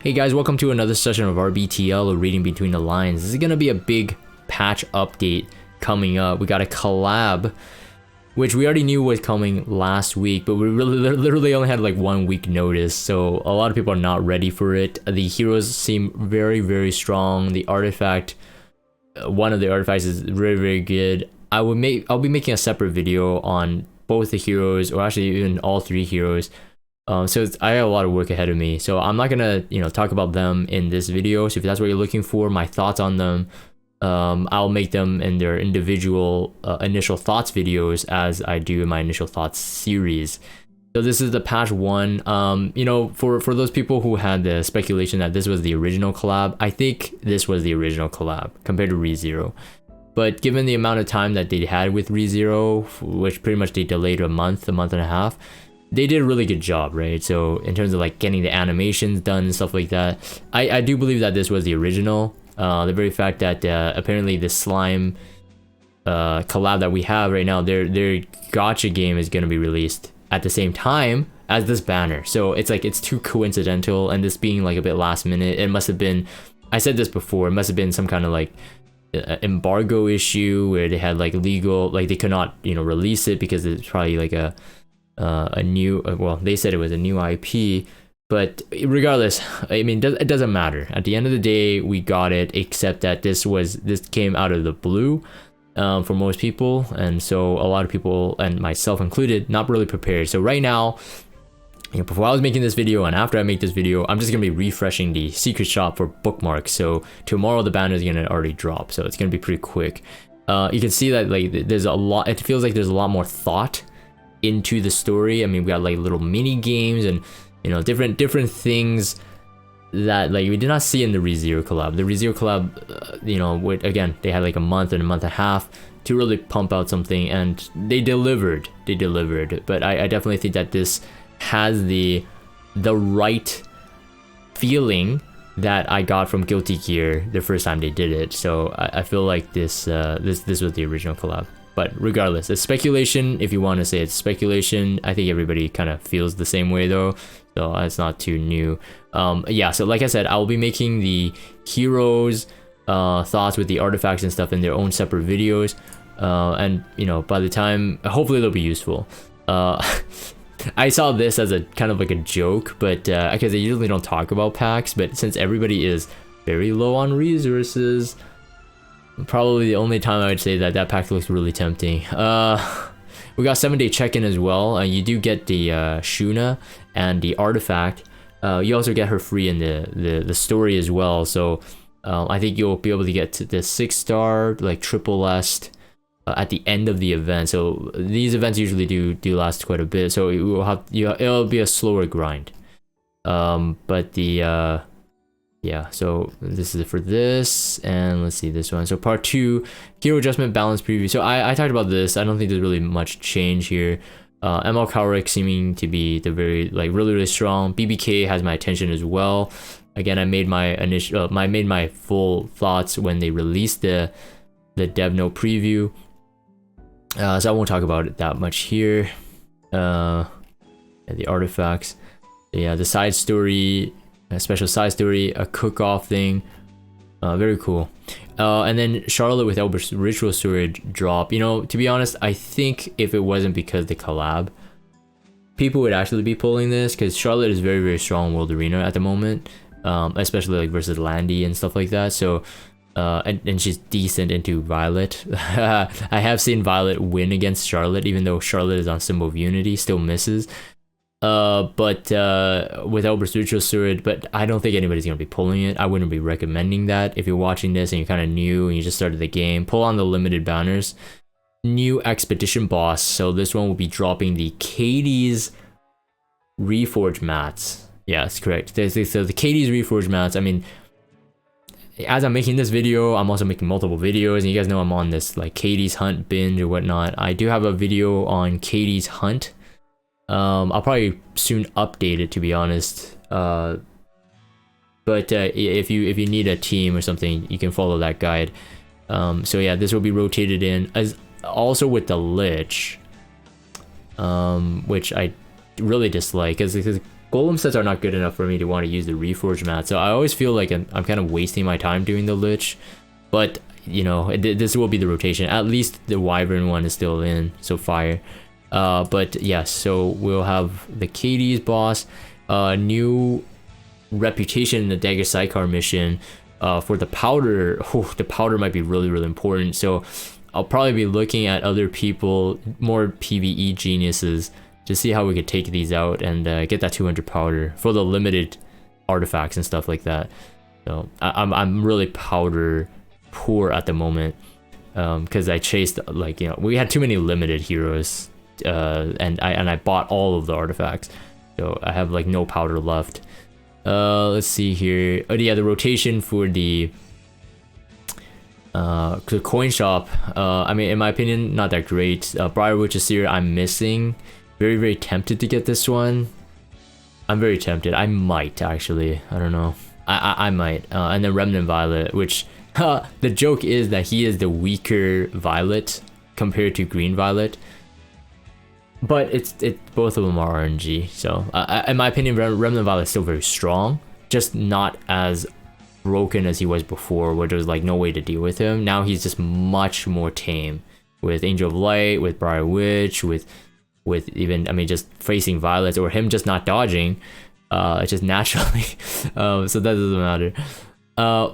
Hey guys, welcome to another session of RBTL, or Reading Between the Lines. This is gonna be a big patch update coming up. We got a collab, which we already knew was coming last week, but we literally only had like 1 week notice, so a lot of people are not ready for it. The heroes seem very strong. The artifact, one of the artifacts is very good. I'll be making a separate video on both the heroes, or actually even all three heroes. I have a lot of work ahead of me, so I'm not gonna talk about them in this video. So if that's what you're looking for, my thoughts on them, I'll make them in their individual initial thoughts videos as I do in my initial thoughts series. So this is the patch 1. For those people who had the speculation that this was the original collab, I think this was the original collab compared to ReZero. But given the amount of time that they had with ReZero, which pretty much they delayed a month and a half, they did a really good job, right? So in terms of like getting the animations done and stuff like that, I do believe that this was the original. The very fact that apparently the slime collab that we have right now, their gacha game is going to be released at the same time as this banner. So it's like, it's too coincidental, and this being like a bit last minute, it must have been, I said this before, it must have been some kind of like embargo issue where they had like legal, like they could not release it because it's probably like a new, well, they said it was a new IP, but regardless, I mean, it doesn't matter. At the end of the day, we got it, except that this came out of the blue for most people, and so a lot of people, and myself included, not really prepared. So right now, before I was making this video and after I make this video, I'm just gonna be refreshing the secret shop for bookmarks. So tomorrow the banner is gonna already drop, so it's gonna be pretty quick. You can see that like there's a lot, it feels like there's a lot more thought into the story. I mean, we got like little mini games and different things that like we did not see in the ReZero collab. The ReZero collab, again, they had like a month and a half to really pump out something, and they delivered. But I definitely think that this has the right feeling that I got from Guilty Gear the first time they did it. So I feel like this was the original collab. But regardless, it's speculation. If you want to say it's speculation, I think everybody kind of feels the same way though, so it's not too new. Yeah, so like I said, I will be making the heroes thoughts with the artifacts and stuff in their own separate videos, and by the time, hopefully they'll be useful. I saw this as a kind of like a joke, but because they usually don't talk about packs, but since everybody is very low on resources, probably the only time I would say that pack looks really tempting. We got 7-day check-in as well. You do get the Shuna and the artifact. You also get her free in the story as well. So I think you'll be able to get to the 6-star like triple S at the end of the event. So these events usually do last quite a bit. So it'll be a slower grind. But the yeah, so this is it for this, and let's see this one. So part 2, hero adjustment balance preview. So I talked about this. I don't think there's really much change here. ML Kaorik seeming to be the really strong. BBK has my attention as well. Again, I made my full thoughts when they released the dev note preview. So I won't talk about it that much here. The artifacts, yeah, the side story. A special side story, a cook-off thing, very cool. And then Charlotte with Elber's Ritual Sword drop. To be honest, I think if it wasn't because the collab, people would actually be pulling this, because Charlotte is very strong in World Arena at the moment, especially like versus Landy and stuff like that. So and she's decent into Violet. I have seen Violet win against Charlotte, even though Charlotte is on Symbol of Unity, still misses. But with Elber's Ritual Sword, but I don't think anybody's gonna be pulling it. I wouldn't be recommending that. If you're watching this and you're kind of new and you just started the game, pull on the limited banners. New expedition boss, so this one will be dropping the Katie's Reforge mats. Yeah, that's correct. So the Katie's Reforge mats, I mean, as I'm making this video, I'm also making multiple videos, and you guys know I'm on this like Katie's Hunt binge or whatnot. I do have a video on Katie's Hunt. I'll probably soon update it, to be honest. But if you need a team or something, you can follow that guide. So yeah, this will be rotated in as also with the Lich, which I really dislike, because golem sets are not good enough for me to want to use the reforge mat, so I always feel like I'm kind of wasting my time doing the lich. But you know, this will be the rotation. At least the wyvern one is still in, so fire. But yes, so we'll have the Katie's boss, new reputation in the Dagger Sidecar mission. For the powder, the powder might be really important. So I'll probably be looking at other people, more PvE geniuses, to see how we could take these out and get that 200 powder for the limited artifacts and stuff like that. So I'm really powder poor at the moment, because I chased, like, you know, we had too many limited heroes, and I bought all of the artifacts, so I have like no powder left. Let's see here. Oh yeah, the rotation for the coin shop, I mean, in my opinion, not that great. Briarwood Seer I'm missing. Very tempted to get this one. I'm very tempted. I might actually, I don't know, I might. And then Remnant Violet, which the joke is that he is the weaker Violet compared to Green Violet, but it's both of them are RNG. So in my opinion, Remnant Violet is still very strong, just not as broken as he was before, where there was like no way to deal with him. Now he's just much more tame with Angel of Light, with Briar Witch, with even, I mean, just facing violets or him just not dodging, just naturally. So that doesn't matter.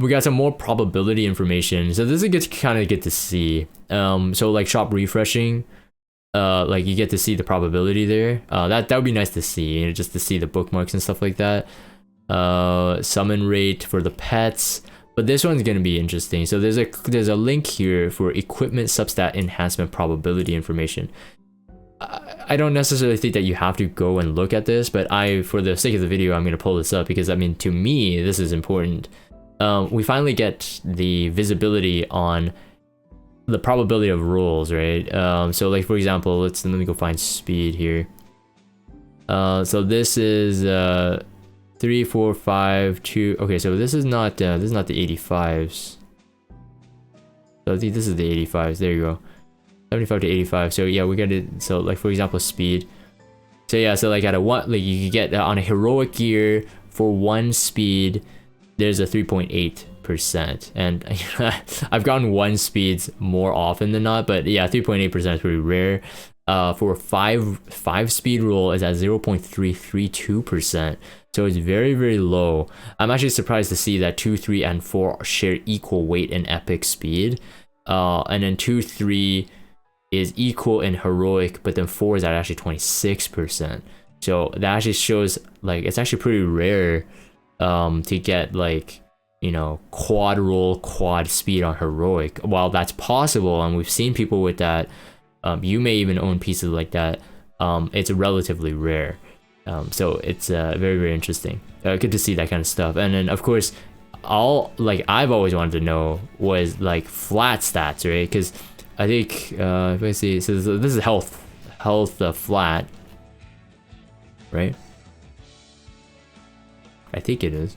We got some more probability information, so this is good to kind of get to see. So like shop refreshing, like you get to see the probability there. That would be nice to see, you know, just to see the bookmarks and stuff like that. Summon rate for the pets, but this one's gonna be interesting. So there's a link here for equipment substat enhancement probability information. I don't necessarily think that you have to go and look at this, but for the sake of the video, I'm gonna pull this up because, I mean, to me this is important. We finally get the visibility on the probability of rolls, right? So like, for example, let me go find speed here. So this is 3, 4, 5, 2. Okay, so this is not the 85s. So I think this is the 85s. There you go. 75 to 85. So yeah, we got it. So like, for example, speed. So yeah, so like at a one, like you could get on a heroic gear for 1 speed, there's a 3.8%, and I've gotten 1 speeds more often than not, but yeah, 3.8% is pretty rare. For a 5 speed roll is at 0.332%, so it's very low. I'm actually surprised to see that 2, 3, and 4 share equal weight in epic speed, and then 2, 3 is equal in heroic, but then 4 is at actually 26%. So that actually shows like it's actually pretty rare to get, like, you know, quad roll, quad speed on heroic. While that's possible, and we've seen people with that, you may even own pieces like that, it's relatively rare. So it's very interesting. Good to see that kind of stuff. And then of course, I've always wanted to know was like flat stats, right? Because I think if I see, so this is health flat, right? I think it is.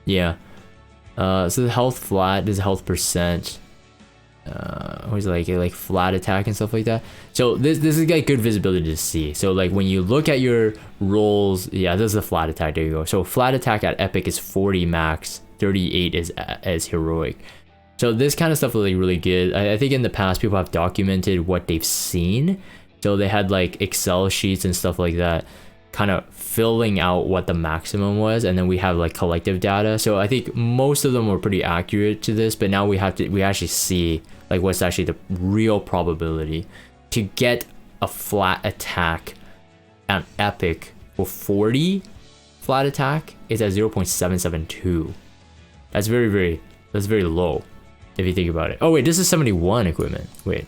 Yeah. So the health flat, this is health percent. Always like flat attack and stuff like that. So this is like good visibility to see. So like when you look at your rolls, yeah, this is a flat attack. There you go. So flat attack at epic is 40 max, 38 is heroic. So this kind of stuff is like really good. I think in the past people have documented what they've seen. So they had like Excel sheets and stuff like that, kind of filling out what the maximum was, and then we have like collective data. So I think most of them were pretty accurate to this, but now we actually see like what's actually the real probability to get a flat attack at epic for 40 flat attack is at 0.772. That's very low if you think about it. Oh wait, this is 71 equipment. Wait,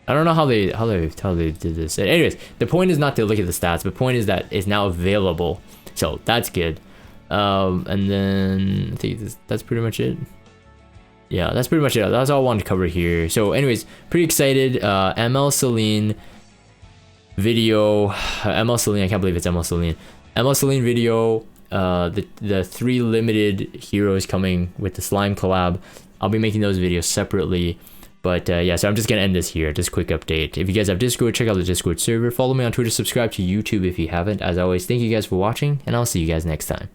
I don't know how they did this. Anyways, the point is not to look at the stats. The point is that it's now available, so that's good. And then I think that's pretty much it. Yeah, that's pretty much it. That's all I wanted to cover here. So, anyways, pretty excited. ML Celine video. ML Celine. I can't believe it's ML Celine. ML Celine video. The 3 limited heroes coming with the slime collab. I'll be making those videos separately. But yeah, so I'm just gonna end this here. Just quick update. If you guys have Discord, check out the Discord server. Follow me on Twitter, subscribe to YouTube if you haven't. As always, thank you guys for watching, and I'll see you guys next time.